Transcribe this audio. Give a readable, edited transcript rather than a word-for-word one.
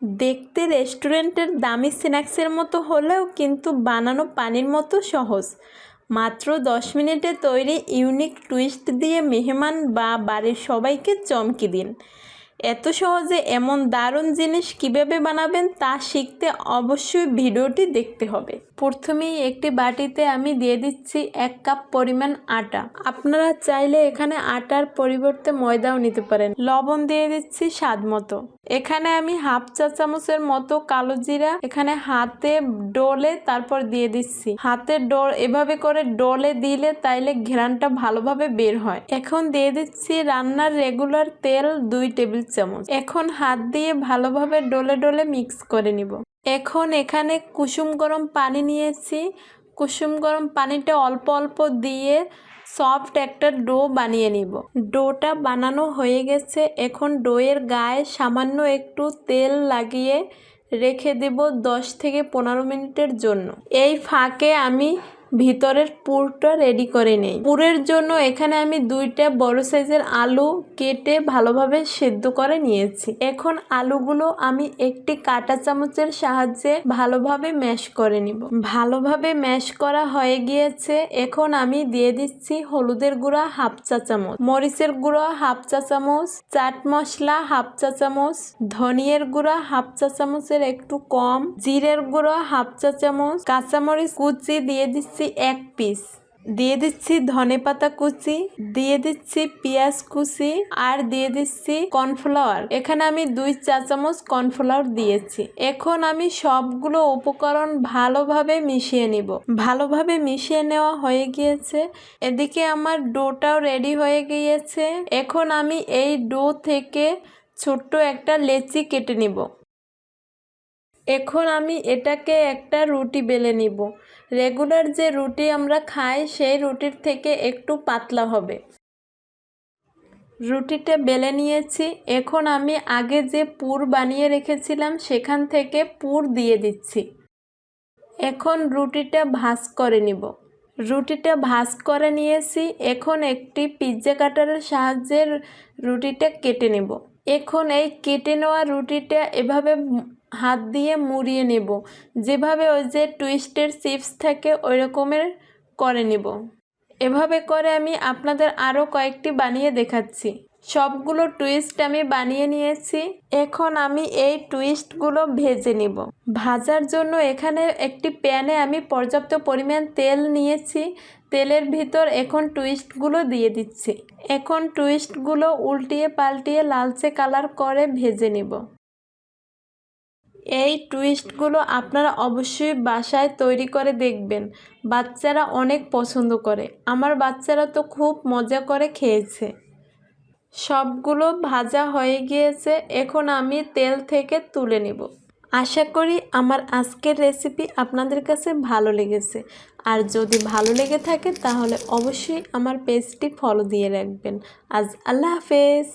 দেখতে রেস্টুরেন্টের দামি স্ন্যাক্সের মতো হলেও কিন্তু বানানো পানির মতো সহজ। মাত্র 10 মিনিটে তৈরি ইউনিক টুইস্ট দিয়ে মেহমান বা বাড়ির সবাইকে চমকে দিন। এত সহজে এমন দারুণ জিনিস কিভাবে বানাবেন তা শিখতে অবশ্যই ভিডিওটি দেখতে হবে। প্রথমেই একটি বাটিতে আমি দিয়ে দিচ্ছি 1 কাপ পরিমাণ আটা। আপনারা চাইলে এখানে আটার পরিবর্তে ময়দাও নিতে পারেন। লবণ দিয়ে দিচ্ছি স্বাদ মতো। এখানে আমি হাফ চা চামচের মতো কালো জিরা এখানে হাতে ডলে তারপর দিয়ে দিচ্ছি। হাতে এভাবে করে ডলে দিলে তাইলে ঘ্রাণটা ভালোভাবে বের হয়। এখন দিয়ে দিচ্ছি রান্নার রেগুলার তেল 2 টেবিল চামচ। এখন হাত দিয়ে ভালোভাবে ডলে ডলে মিক্স করে নিব। এখন এখানে কুসুম গরম পানি নিয়েছি। কুসুম গরম পানিটা অল্প অল্প দিয়ে সফট একটা ডো বানিয়ে নিব। ডোটা বানানো হয়ে গেছে। এখন ডোয়ের গায়ে সামান্য একটু তেল লাগিয়ে রেখে দেব 10 থেকে 15 মিনিটের জন্য। এই ফাঁকে আমি ভিতরের পুরটা রেডি করে নেই। পুরের জন্য এখানে আমি 2টা বড় সাইজের আলু কেটে ভালোভাবে সেদ্ধ করে নিয়েছি। এখন আলুগুলো আমি একটি কাঁটা চামচের সাহায্যে ভালোভাবে ম্যাশ করে নিব। ভালোভাবে ম্যাশ করা হয়ে গিয়েছে। এখন আমি দিয়ে দিচ্ছি হলুদের গুঁড়া হাফ চা চামচ, মরিচের গুঁড়া হাফ চা চামচ, চাট মশলা হাফ চা চামচ, ধনিয়ার গুঁড়া হাফ চা চামচের একটু কম, জিরের গুঁড়া হাফ চা চামচ, কাঁচামরিচ কুচি দিয়ে দিচ্ছি 1 পিস, দিয়ে দিচ্ছি ধনেপাতা কুচি, দিয়ে দিচ্ছি পেঁয়াজ কুচি আর দিয়ে দিচ্ছি কর্নফ্লাওয়ার। এখানে আমি 2 চা চামচ কর্নফ্লাওয়ার দিয়েছি। এখন আমি সবগুলো উপকরণ ভালোভাবে মিশিয়ে নিব। ভালোভাবে মিশিয়ে নেওয়া হয়ে গিয়েছে। এদিকে আমার ডোটাও রেডি হয়ে গিয়েছে। এখন আমি এই ডো থেকে ছোট্ট একটা লেচি কেটে নিব। এখন আমি এটাকে একটা রুটি বেলে নিব। রেগুলার যে রুটি আমরা খাই সেই রুটির থেকে একটু পাতলা হবে। রুটিটা বেলে নিয়েছি। এখন আমি আগে যে পুর বানিয়ে রেখেছিলাম সেখান থেকে পুর দিয়ে দিচ্ছি। এখন রুটিটা ভাঁজ করে নিব। রুটিটা ভাঁজ করে নিয়েছি। এখন একটি পিৎজা কাটারের সাহায্যে রুটিটা কেটে নেব। এখন এই কেটে নেওয়া রুটিটা এভাবে হাত দিয়ে মুড়িয়ে নেব। যেভাবে ওই যে টুইস্টের চিপস থাকে ওই রকমের করে নেব। এভাবে করে আমি আপনাদের আরও কয়েকটি বানিয়ে দেখাচ্ছি। সবগুলো টুইস্ট আমি বানিয়ে নিয়েছি। এখন আমি এই টুইস্টগুলো ভেজে নিব। ভাজার জন্য এখানে একটি প্যানে আমি পর্যাপ্ত পরিমাণ তেল নিয়েছি। তেলের ভিতর এখন টুইস্টগুলো দিয়ে দিচ্ছি। এখন টুইস্টগুলো উল্টিয়ে পাল্টিয়ে লালচে কালার করে ভেজে নিব। এই টুইস্টগুলো আপনারা অবশ্যই বাসায় তৈরি করে দেখবেন। বাচ্চারা অনেক পছন্দ করে। আমার বাচ্চারা তো খুব মজা করে খেয়েছে। সবগুলো ভাজা হয়ে গিয়েছে। এখন আমি তেল থেকে তুলে নেব। আশা করি আমার আজকের রেসিপি আপনাদের কাছে ভালো লেগেছে। আর যদি ভালো লেগে থাকে তাহলে অবশ্যই আমার পেজটি ফলো দিয়ে রাখবেন। আজ আল্লাহ হাফেজ।